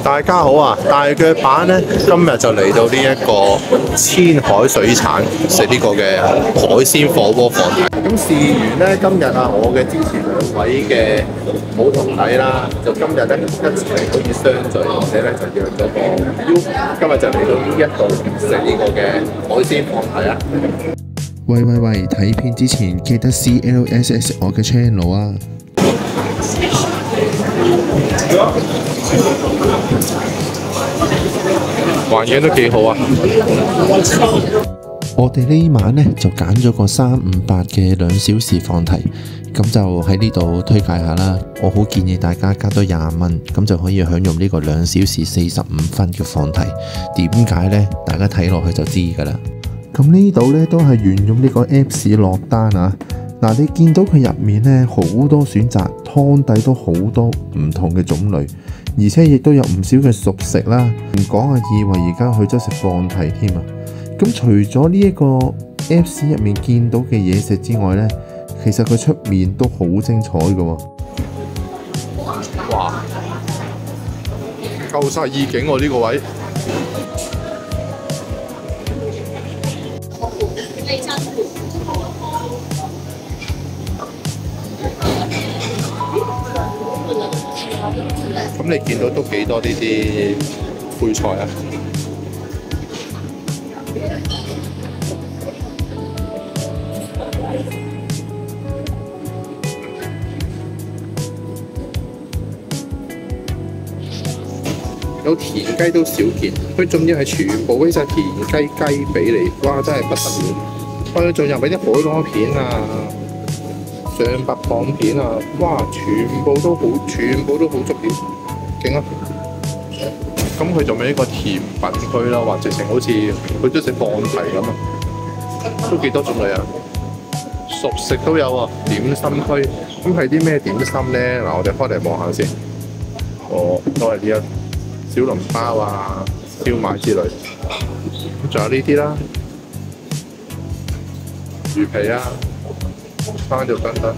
大家好啊！大腳板咧，今日就嚟到呢一個千海水產食呢個嘅海鮮火鍋放題。咁事緣咧，今日啊，我嘅之前2位嘅好徒弟啦，就今日咧一齊可以相聚，而且咧就約咗個邀，今日就嚟到呢一度食呢個嘅海鮮放題啊！喂，睇片之前記得 CLSS 我嘅 channel 啊！環境都幾好啊！我哋呢晚呢就揀咗個358嘅2小時放題，咁就喺呢度推介下啦。我好建議大家加多20蚊，咁就可以享用呢個2小時45分嘅放題。點解呢？大家睇落去就知㗎啦。咁呢度呢都係沿用呢個 Apps 落單啊！嗱，你見到佢入面呢好多選擇，湯底都好多唔同嘅種類，而且亦都有唔少嘅熟食啦。唔講啊，以為而家去咗食放題添啊！咁除咗呢一個 Apps 入面見到嘅嘢食之外呢，其實佢出面都好精彩嘅喎。哇！夠晒意境喎呢個位。咁你見到都幾多呢啲配菜啊？有田雞都少見，佢仲要係全部呢隻田雞雞髀嚟，哇！真係不得了。佢仲有俾啲海螺片啊、象拔蚌片啊，哇！全部都好足料，勁啊！咁佢仲有呢個甜品區啦，或者成好似佢都食放題咁啊，都幾多種類啊！熟食都有啊，點心區。咁係啲咩點心咧？嗱，我哋開嚟望下先。哦，都係呢一小籠包啊、燒賣之類。咁仲有呢啲啦，魚皮啊、生肉等等。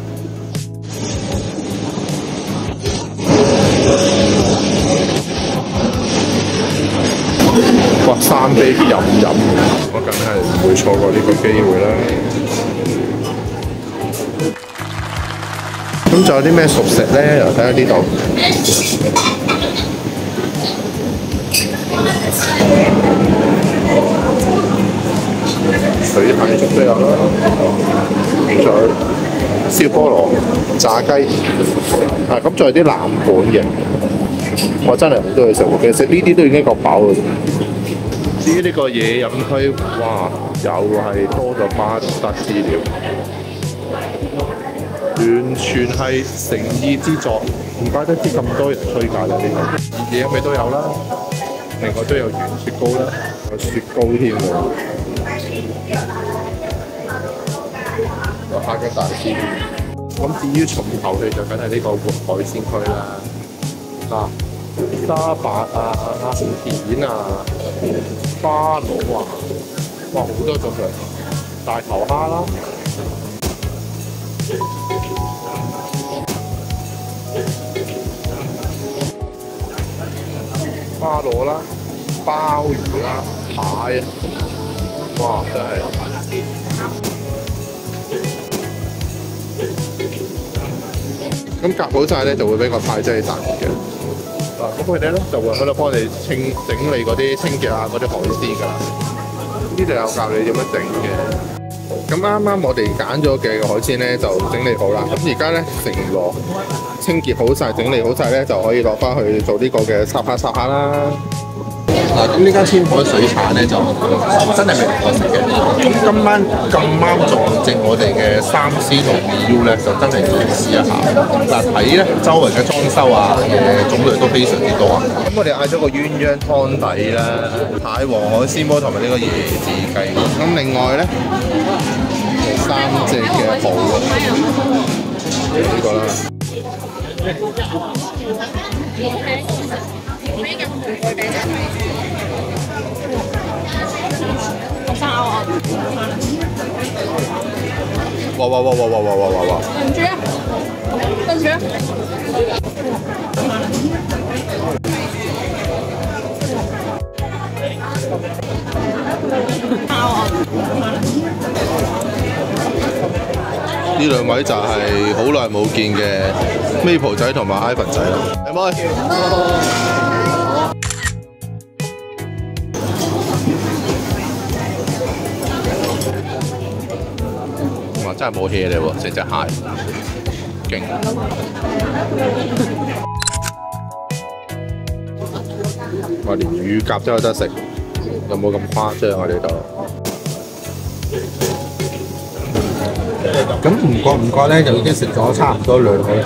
哇！三杯飲，我梗係唔會錯過呢個機會啦。咁仲有啲咩熟食咧？又睇下呢度。水蟹粥都有啦，仲有燒菠蘿、炸雞，咁仲有啲冷盤嘅，我真係好多嘢食喎。其實食呢啲都已經夠飽啦。至於呢個嘢飲區，哇，又係多咗巴德資料，完全係誠意之作，唔怪得知咁多人推介啦呢度。嘢飲咩都有啦，另外都有圓雪糕啦，有雪糕添喎。有蝦膠大師。咁至於重頭戲就梗係呢個活海鮮區啦。沙白啊、田啊、花螺啊，哇，好多種類，大頭蝦啦，花螺啦、鮑魚啦、蟹啊，哇，真係〜咁夾好晒咧，就會俾個派劑蛋嘅。咁佢哋咧就會喺度幫你整理嗰啲清潔啊，嗰啲海鮮㗎啦。呢度有教你點樣整嘅。咁啱啱我哋揀咗嘅海鮮咧就整理好啦。咁而家咧成籮清潔好晒、整理好晒咧，就可以落翻去做呢個嘅烚下啦。咁呢間千海水產咧就真係未我食嘅。咁今晚咁啱撞正我哋嘅3C 同2U咧，就真係要試一下。睇咧周圍嘅裝修啊嘅種類都非常之多啊。咁我哋嗌咗個鴛鴦湯底啦、蟹黃海鮮煲同埋呢個椰子雞。咁另外咧3隻嘅蠔呢個啦。哇！對唔住啊！呢兩位就係好耐冇見嘅 Maple 仔同埋 Ivan 仔啦。阿妹，哇！真係冇 hea 你喎，成隻蟹，勁！哇！連乳鴿都有得食，有冇咁誇張啊？呢度？咁唔覺咧，就已經食咗差唔多2個鐘。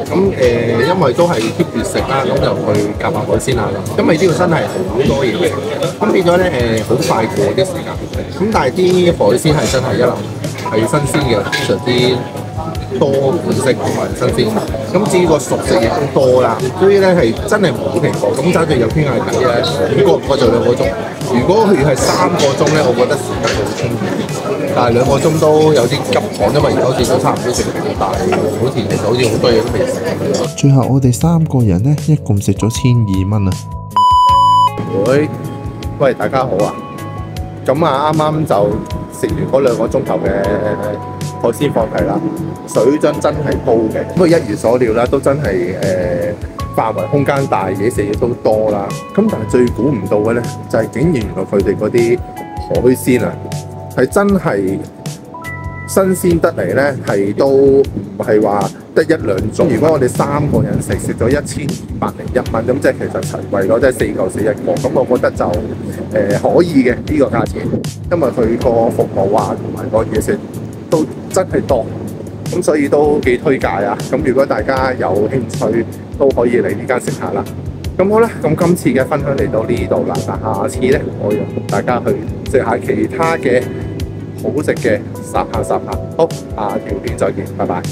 咁因為都係 keep 住食啦，咁就去夾下海鮮啦。因為呢度真係好多嘢食，咁變咗咧好快過啲時間。咁但係啲海鮮係真係一流，係新鮮嘅，非常之多款式同埋新鮮。咁至於個熟食亦都多啦，所以咧係真係冇停過。咁揸住有傾下偈咧，過唔過就2個鐘。如果佢係3個鐘咧，我覺得時間好充裕。但係2個鐘都有啲急趕，因為而家好似都差唔多食完，但係好似其實好似好多嘢都未食。最後我哋3個人呢，一共食咗1200蚊啊！喂，大家好啊！咁啊，啱啱就食完嗰2個鐘頭嘅海鮮放題啦，水準真係高嘅。不過一如所料啦，都真係範圍空間大，嘢食嘢都多啦。咁但係最估唔到嘅咧，就係竟然原來佢哋嗰啲海鮮啊，係真係新鮮得嚟咧，係都唔係話得1-2種。如果我哋3個人食咗1201蚊，咁即係其實齊貴咗，即係4嚿水1個。咁我覺得就可以嘅呢個價錢，因為佢個服務啊同埋個嘢食都真係多，咁所以都幾推介啊。咁如果大家有興趣，都可以嚟呢間食下啦。咁好啦，咁今次嘅分享嚟到呢度啦，但下次咧，我要同大家去食下其他嘅好食嘅沙下。好，下條片再見，拜拜。